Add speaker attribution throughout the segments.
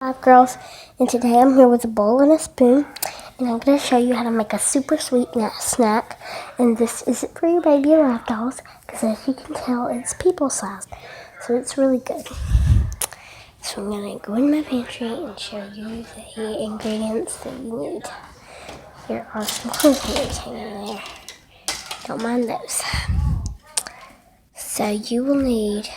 Speaker 1: Hi girls, and today I'm here with a bowl and a spoon, and I'm going to show you how to make a super sweet snack. And this isn't for your baby or lap dolls, because as you can tell, it's people sized, so it's really good. So I'm going to go in my pantry and show you the ingredients that you need. Here are some cookies hanging there. Don't mind those. So you will need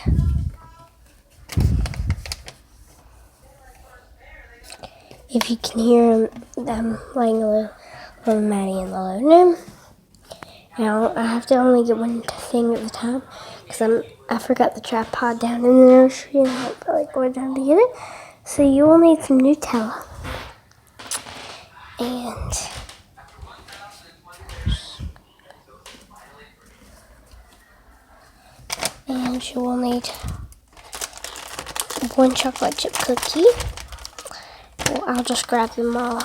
Speaker 1: if you can hear them laying a little Maddie in the living room. Now I have to only get one thing at a time because I forgot the tripod down in the nursery and I'm probably going down to get it. So you will need some Nutella and you will need one chocolate chip cookie. Well, I'll just grab them all.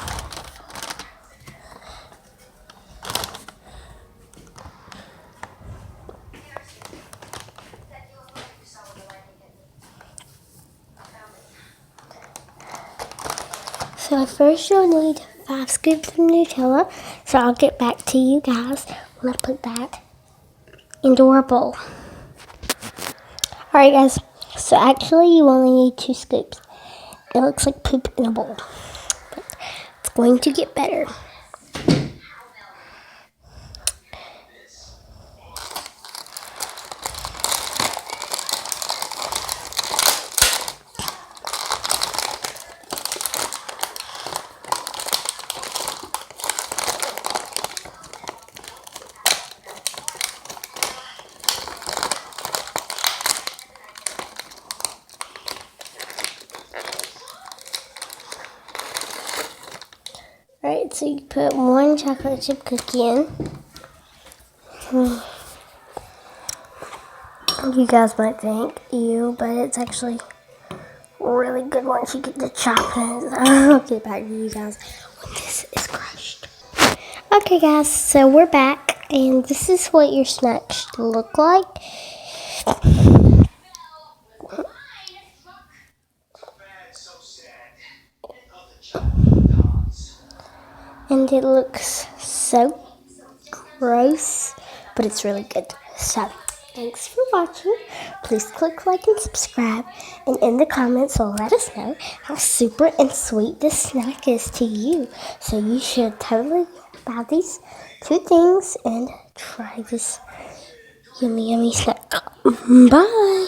Speaker 1: So first you'll need 5 scoops of Nutella. So I'll get back to you guys when I put that into our bowl. Alright guys, so actually you only need 2 scoops. It looks like poop in a bowl, but it's going to get better. Alright, so you put 1 chocolate chip cookie in. You guys might think, ew, but it's actually really good once you get to chopping it. I'll get back to you guys when this is crushed. Okay guys, so we're back, and this is what your snack should look like. And it looks so gross, but it's really good. So, thanks for watching. Please click like and subscribe. And in the comments, let us know how super and sweet this snack is to you. So you should totally buy these 2 things and try this yummy, yummy snack. Bye.